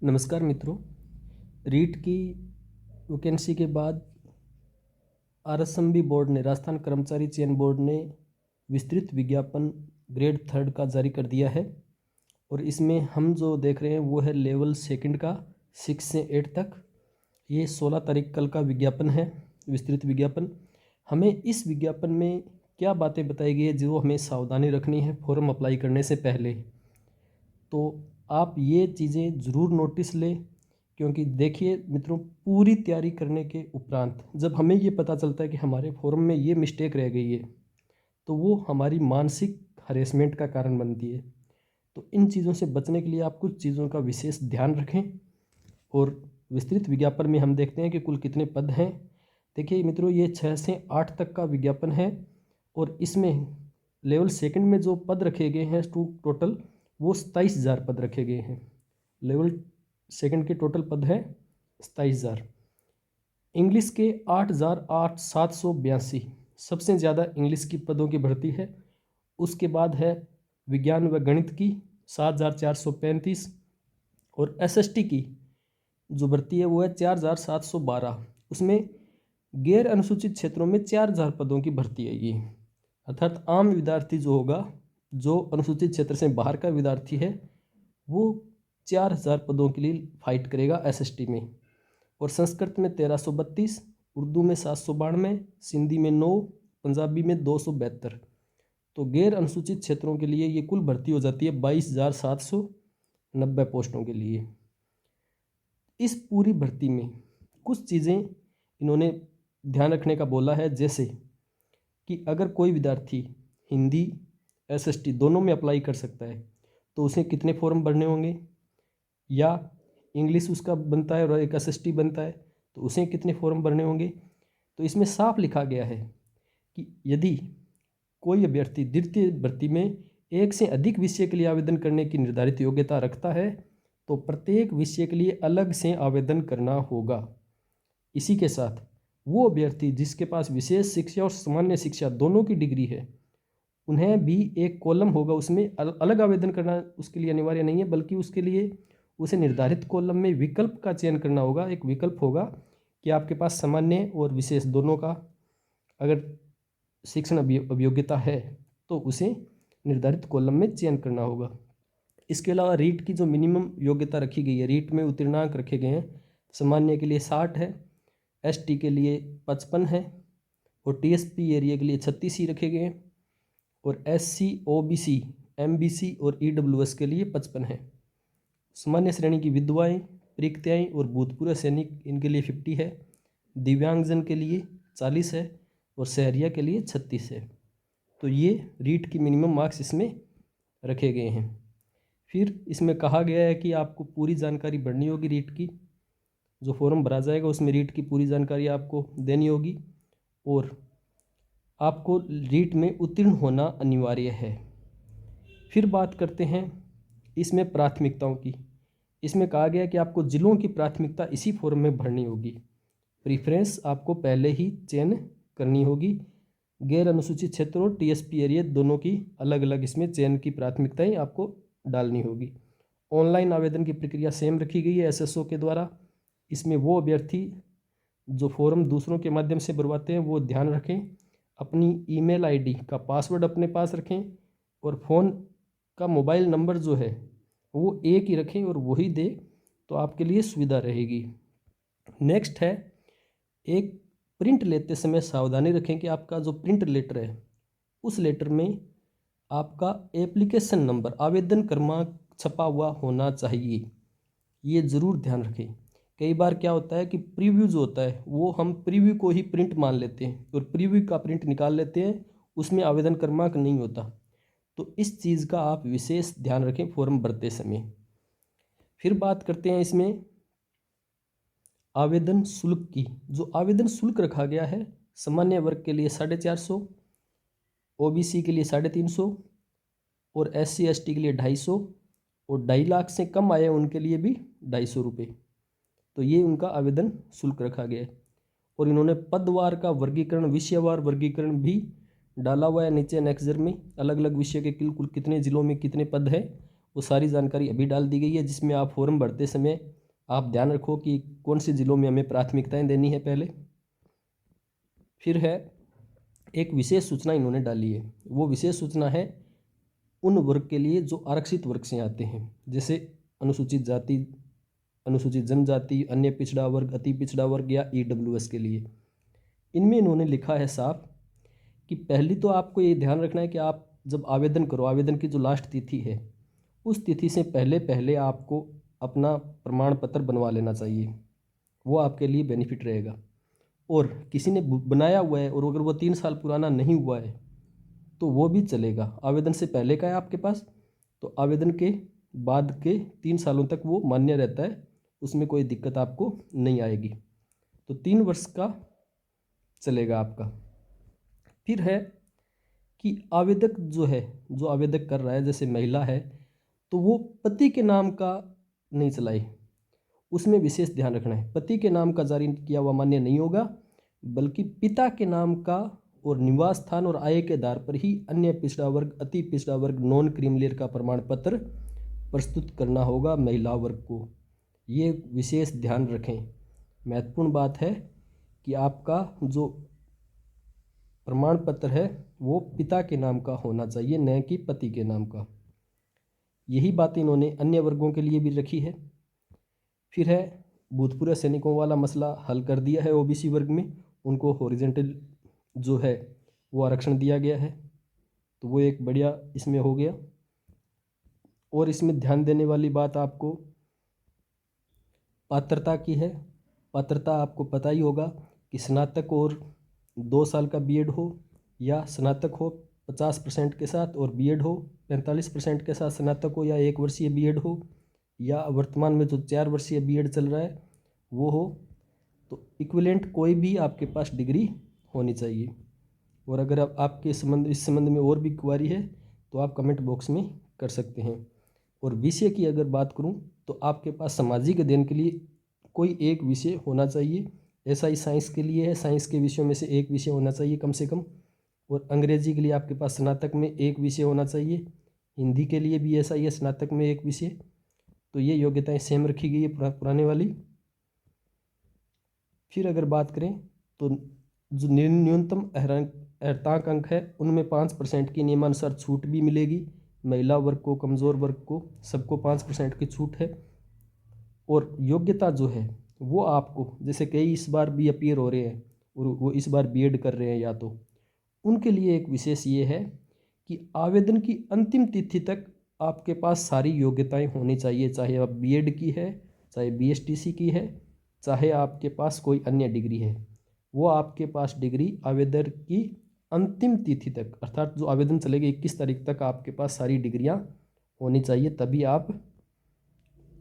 नमस्कार मित्रों। रीट की वैकेंसी के बाद आरएसएमबी बोर्ड ने, राजस्थान कर्मचारी चयन बोर्ड ने विस्तृत विज्ञापन ग्रेड 3 का जारी कर दिया है। और इसमें हम जो देख रहे हैं वो है लेवल सेकंड का 6 से 8 तक। ये 16 तारीख कल का विज्ञापन है, विस्तृत विज्ञापन। हमें इस विज्ञापन में क्या बातें बताई गई है जो हमें सावधानी रखनी है फॉर्म अप्लाई करने से पहले, तो आप ये चीज़ें ज़रूर नोटिस लें। क्योंकि देखिए मित्रों, पूरी तैयारी करने के उपरांत जब हमें ये पता चलता है कि हमारे फॉर्म में ये मिस्टेक रह गई है, तो वो हमारी मानसिक हरेसमेंट का कारण बनती है। तो इन चीज़ों से बचने के लिए आप कुछ चीज़ों का विशेष ध्यान रखें। और विस्तृत विज्ञापन में हम देखते हैं कि कुल कितने पद हैं। देखिए मित्रों, ये 6 से 8 तक का विज्ञापन है। और इसमें लेवल सेकंड में जो पद रखे गए हैं टोटल, वो 27,000 पद रखे गए हैं। लेवल सेकंड के टोटल पद है 27,000। इंग्लिश के 8,782 सबसे ज़्यादा इंग्लिश की पदों की भर्ती है। उसके बाद है विज्ञान व गणित की 7,435। और एसएसटी की जो भर्ती है वो है 4,712। उसमें गैर अनुसूचित क्षेत्रों में 4,000 पदों की भर्ती है ये। अर्थात आम विद्यार्थी जो होगा, जो अनुसूचित क्षेत्र से बाहर का विद्यार्थी है, वो 4,000 पदों के लिए फाइट करेगा एसएसटी में। और संस्कृत में 1,332, उर्दू में 792, सिंधी में 9, पंजाबी में 272। तो गैर अनुसूचित क्षेत्रों के लिए ये कुल भर्ती हो जाती है 22,790 पोस्टों के लिए। इस पूरी भर्ती में कुछ चीज़ें इन्होंने ध्यान रखने का बोला है, जैसे कि अगर कोई विद्यार्थी हिंदी एसएसटी दोनों में अप्लाई कर सकता है तो उसे कितने फॉर्म भरने होंगे, या इंग्लिश उसका बनता है और एक एसएसटी बनता है तो उसे कितने फॉर्म भरने होंगे। तो इसमें साफ लिखा गया है कि यदि कोई अभ्यर्थी द्वितीय भर्ती में एक से अधिक विषय के लिए आवेदन करने की निर्धारित योग्यता रखता है तो प्रत्येक विषय के लिए अलग से आवेदन करना होगा। इसी के साथ वो अभ्यर्थी जिसके पास विशेष शिक्षा और सामान्य शिक्षा दोनों की डिग्री है, उन्हें भी एक कॉलम होगा, उसमें अलग आवेदन करना उसके लिए अनिवार्य नहीं है, बल्कि उसके लिए उसे निर्धारित कॉलम में विकल्प का चयन करना होगा। एक विकल्प होगा कि आपके पास सामान्य और विशेष दोनों का अगर शिक्षण अभियोग्यता है तो उसे निर्धारित कॉलम में चयन करना होगा। इसके अलावा रीट की जो मिनिमम योग्यता रखी गई है, रीट में उत्तीर्णांक रखे गए हैं। सामान्य के लिए 60 है, एसटी के लिए 55 है, और टीएसपी एरिया के लिए 36 ही रखे गए हैं, और एससी, ओबीसी, एमबीसी और ईडब्ल्यूएस के लिए 55 है। सामान्य श्रेणी की विधवाएं, रिक्तियाएँ और भूतपूर्व सैनिक, इनके लिए 50 है। दिव्यांगजन के लिए 40 है, और शहरिया के लिए 36 है। तो ये रीट की मिनिमम मार्क्स इसमें रखे गए हैं। फिर इसमें कहा गया है कि आपको पूरी जानकारी भरनी होगी रीट की। जो फॉर्म भरा जाएगा उसमें रीट की पूरी जानकारी आपको देनी होगी, और आपको रीट में उत्तीर्ण होना अनिवार्य है। फिर बात करते हैं इसमें प्राथमिकताओं की। इसमें कहा गया कि आपको जिलों की प्राथमिकता इसी फॉर्म में भरनी होगी। प्रीफ्रेंस आपको पहले ही चयन करनी होगी। गैर अनुसूचित क्षेत्र और टीएसपी एरिया दोनों की अलग अलग इसमें चयन की प्राथमिकताएं आपको डालनी होगी। ऑनलाइन आवेदन की प्रक्रिया सेम रखी गई है एसएसओ के द्वारा। इसमें वो अभ्यर्थी जो फॉर्म दूसरों के माध्यम से भरवाते हैं वो ध्यान रखें, अपनी ईमेल आईडी का पासवर्ड अपने पास रखें, और फ़ोन का मोबाइल नंबर जो है वो एक ही रखें और वही दे, तो आपके लिए सुविधा रहेगी। नेक्स्ट है, एक प्रिंट लेते समय सावधानी रखें कि आपका जो प्रिंट लेटर है उस लेटर में आपका एप्लीकेशन नंबर, आवेदन क्रमांक छपा हुआ होना चाहिए। ये ज़रूर ध्यान रखें। कई बार क्या होता है कि प्रीव्यू जो होता है वो हम प्रीव्यू को ही प्रिंट मान लेते हैं और प्रीव्यू का प्रिंट निकाल लेते हैं, उसमें आवेदन क्रमांक नहीं होता। तो इस चीज़ का आप विशेष ध्यान रखें फॉर्म भरते समय। फिर बात करते हैं इसमें आवेदन शुल्क की। जो आवेदन शुल्क रखा गया है, सामान्य वर्ग के लिए 450, ओबीसी के लिए 350, और एससी एसटी के लिए 250, और 2.5 लाख से कम आए उनके लिए भी 250 रुपये। तो ये उनका आवेदन शुल्क रखा गया है। और इन्होंने पदवार का वर्गीकरण, विषयवार वर्गीकरण भी डाला हुआ है नीचे नेक्स्ट में। अलग अलग विषय के कुल कितने जिलों में कितने पद हैं वो सारी जानकारी अभी डाल दी गई है, जिसमें आप फॉर्म भरते समय आप ध्यान रखो कि कौन से ज़िलों में हमें प्राथमिकताएं देनी है पहले। फिर है एक विशेष सूचना इन्होंने डाली है, वो विशेष सूचना है उन वर्ग के लिए जो आरक्षित वर्ग से आते हैं, जैसे अनुसूचित जाति, अनुसूचित जनजाति, अन्य पिछड़ा वर्ग, अति पिछड़ा वर्ग या ईडब्ल्यूएस के लिए। इनमें इन्होंने लिखा है साफ कि पहली तो आपको ये ध्यान रखना है कि आप जब आवेदन करो, आवेदन की जो लास्ट तिथि है उस तिथि से पहले पहले आपको अपना प्रमाण पत्र बनवा लेना चाहिए, वो आपके लिए बेनिफिट रहेगा। और किसी ने बनाया हुआ है और अगर वो 3 साल पुराना नहीं हुआ है तो वो भी चलेगा। आवेदन से पहले का है आपके पास तो आवेदन के बाद के 3 सालों तक वो मान्य रहता है, उसमें कोई दिक्कत आपको नहीं आएगी। तो 3 वर्ष का चलेगा आपका। फिर है कि आवेदक जो है, जो आवेदक कर रहा है, जैसे महिला है तो वो पति के नाम का नहीं चलाए, उसमें विशेष ध्यान रखना है। पति के नाम का जारी किया हुआ मान्य नहीं होगा, बल्कि पिता के नाम का और निवास स्थान और आय के आधार पर ही अन्य पिछड़ा वर्ग, अति पिछड़ा वर्ग, नॉन क्रीमी का प्रमाण पत्र प्रस्तुत करना होगा महिला वर्ग को। ये विशेष ध्यान रखें। महत्वपूर्ण बात है कि आपका जो प्रमाण पत्र है वो पिता के नाम का होना चाहिए, न कि पति के नाम का। यही बात इन्होंने अन्य वर्गों के लिए भी रखी है। फिर है भूतपूर्व सैनिकों वाला मसला हल कर दिया है ओबीसी वर्ग में, उनको हॉरिजॉन्टल जो है वो आरक्षण दिया गया है, तो वो एक बढ़िया इसमें हो गया। और इसमें ध्यान देने वाली बात आपको पात्रता की है। पात्रता आपको पता ही होगा कि स्नातक और 2 साल का बीएड हो, या स्नातक हो 50% के साथ और बीएड हो 45% के साथ स्नातक हो, या 1 वर्षीय बीएड हो, या वर्तमान में जो 4 वर्षीय बीएड चल रहा है वो हो। तो इक्विवेलेंट कोई भी आपके पास डिग्री होनी चाहिए। और अगर आपके इस संबंध में और भी क्वारी है तो आप कमेंट बॉक्स में कर सकते हैं। और विषय की अगर बात करूं तो आपके पास सामाजिक अध्ययन के लिए कोई एक विषय होना चाहिए। ऐसा ही साइंस के लिए है, साइंस के विषयों में से एक विषय होना चाहिए कम से कम। और अंग्रेजी के लिए आपके पास स्नातक में एक विषय होना चाहिए। हिंदी के लिए भी ऐसा ही है, स्नातक में एक विषय। तो ये योग्यताएं सेम रखी गई है पुराने वाली। फिर अगर बात करें तो जो न्यूनतम अर्हतांक अंक है उनमें 5% की नियमानुसार छूट भी मिलेगी। महिला वर्ग को, कमज़ोर वर्ग को, सबको 5% की छूट है। और योग्यता जो है वो आपको, जैसे कई इस बार भी अपीयर हो रहे हैं और वो इस बार बीएड कर रहे हैं या तो, उनके लिए एक विशेष ये है कि आवेदन की अंतिम तिथि तक आपके पास सारी योग्यताएं होनी चाहिए, चाहे आप बीएड की है, चाहे बीएसटीसी की है, चाहे आपके पास कोई अन्य डिग्री है। वो आपके पास डिग्री आवेदन की अंतिम तिथि तक, अर्थात जो आवेदन चलेगा 21 तारीख तक, आपके पास सारी डिग्रियां होनी चाहिए, तभी आप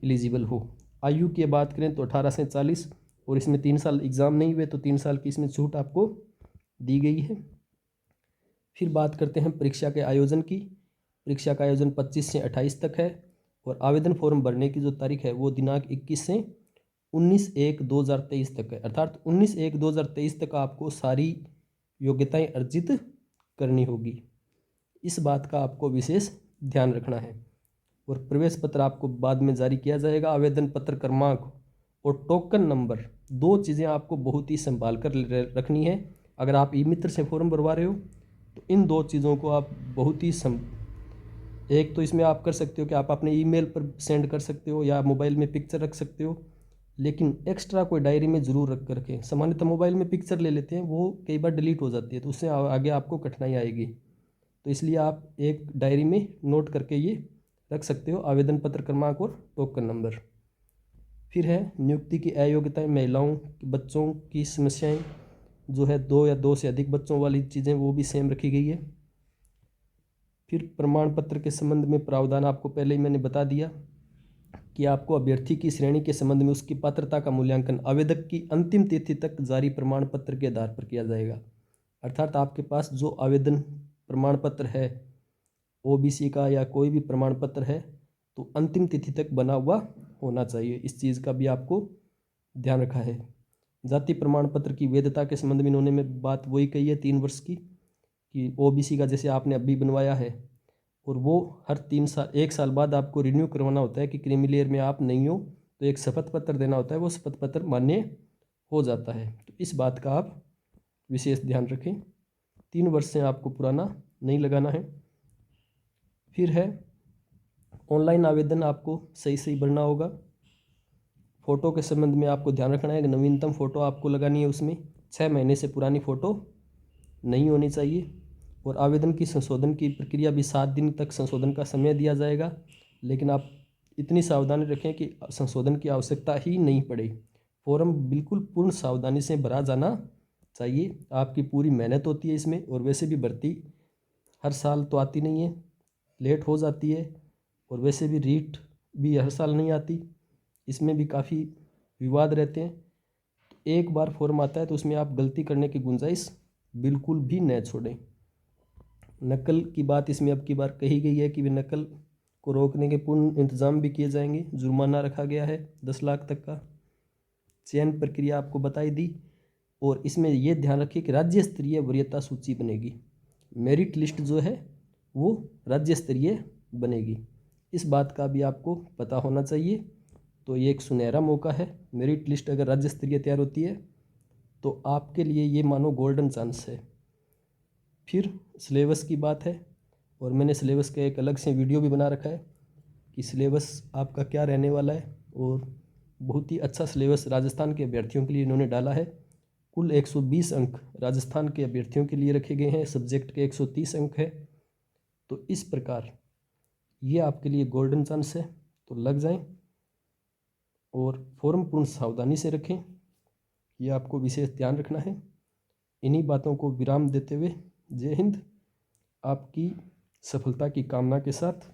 एलिजिबल हो। आयु की बात करें तो 18 से 40, और इसमें 3 साल एग्ज़ाम नहीं हुए तो 3 साल की इसमें छूट आपको दी गई है। फिर बात करते हैं परीक्षा के आयोजन की। परीक्षा का आयोजन 25 से 28 तक है और आवेदन फॉर्म भरने की जो तारीख है वो दिनांक 21 से 19/1/2023 तक है। अर्थात 19/1/2023 तक आपको सारी योग्यताएं अर्जित करनी होगी। इस बात का आपको विशेष ध्यान रखना है। और प्रवेश पत्र आपको बाद में जारी किया जाएगा। आवेदन पत्र क्रमांक और टोकन नंबर, 2 चीज़ें आपको बहुत ही संभाल कर रखनी है। अगर आप ई मित्र से फॉर्म भरवा रहे हो तो इन 2 चीज़ों को आप बहुत ही एक तो इसमें आप कर सकते हो कि आप अपने ईमेल पर सेंड कर सकते हो या मोबाइल में पिक्चर रख सकते हो, लेकिन एक्स्ट्रा कोई डायरी में ज़रूर रख कर रखें। सामान्यतः मोबाइल में पिक्चर ले लेते हैं, वो कई बार डिलीट हो जाती है तो उससे आगे आपको कठिनाई आएगी। तो इसलिए आप एक डायरी में नोट करके ये रख सकते हो, आवेदन पत्र क्रमांक और टोकन नंबर। फिर है नियुक्ति की अयोग्यताएं, महिलाओं, बच्चों की समस्याएं जो है 2 या 2 से अधिक बच्चों वाली चीज़ें वो भी सेम रखी गई है। फिर प्रमाण पत्र के संबंध में प्रावधान आपको पहले ही मैंने बता दिया कि आपको अभ्यर्थी की श्रेणी के संबंध में उसकी पात्रता का मूल्यांकन आवेदक की अंतिम तिथि तक जारी प्रमाण पत्र के आधार पर किया जाएगा। अर्थात आपके पास जो आवेदन प्रमाण पत्र है ओबीसी का या कोई भी प्रमाण पत्र है तो अंतिम तिथि तक बना हुआ होना चाहिए। इस चीज़ का भी आपको ध्यान रखा है। जाति प्रमाण पत्र की वैधता के संबंध में इन्होंने बात वही कही है 3 वर्ष की, कि ओबीसी का जैसे आपने अभी बनवाया है और वो हर 3 साल 1 साल बाद आपको रिन्यू करवाना होता है कि क्रीमी लेयर में आप नहीं हो तो एक शपथ पत्र देना होता है, वो शपथ पत्र मान्य हो जाता है। तो इस बात का आप विशेष ध्यान रखें। 3 वर्ष से आपको पुराना नहीं लगाना है। फिर है ऑनलाइन आवेदन आपको सही सही भरना होगा। फ़ोटो के संबंध में आपको ध्यान रखना है कि नवीनतम फ़ोटो आपको लगानी है, उसमें 6 महीने से पुरानी फ़ोटो नहीं होनी चाहिए। और आवेदन की संशोधन की प्रक्रिया भी 7 दिन तक संशोधन का समय दिया जाएगा, लेकिन आप इतनी सावधानी रखें कि संशोधन की आवश्यकता ही नहीं पड़े। फॉर्म बिल्कुल पूर्ण सावधानी से भरा जाना चाहिए। आपकी पूरी मेहनत होती है इसमें, और वैसे भी भर्ती हर साल तो आती नहीं है, लेट हो जाती है, और वैसे भी रीट भी हर साल नहीं आती, इसमें भी काफ़ी विवाद रहते हैं। एक बार फॉर्म आता है तो उसमें आप गलती करने की गुंजाइश बिल्कुल भी न छोड़ें। नकल की बात इसमें अब की बार कही गई है कि वे नकल को रोकने के पूर्ण इंतजाम भी किए जाएंगे। जुर्माना रखा गया है 10 लाख तक का। चयन प्रक्रिया आपको बताई दी, और इसमें यह ध्यान रखिए कि राज्य स्तरीय वरीयता सूची बनेगी। मेरिट लिस्ट जो है वो राज्य स्तरीय बनेगी, इस बात का भी आपको पता होना चाहिए। तो ये एक सुनहरा मौका है। मेरिट लिस्ट अगर राज्य स्तरीय तैयार होती है तो आपके लिए ये मानो गोल्डन चांस है। फिर सिलेबस की बात है, और मैंने सिलेबस का एक अलग से वीडियो भी बना रखा है कि सिलेबस आपका क्या रहने वाला है, और बहुत ही अच्छा सिलेबस राजस्थान के अभ्यर्थियों के लिए इन्होंने डाला है। कुल 120 अंक राजस्थान के अभ्यर्थियों के लिए रखे गए हैं, सब्जेक्ट के 130 अंक है। तो इस प्रकार ये आपके लिए गोल्डन चांस है, तो लग जाएं और फॉर्म पूर्ण सावधानी से रखें, ये आपको विशेष ध्यान रखना है। इन्हीं बातों को विराम देते हुए जय हिंद। आपकी सफलता की कामना के साथ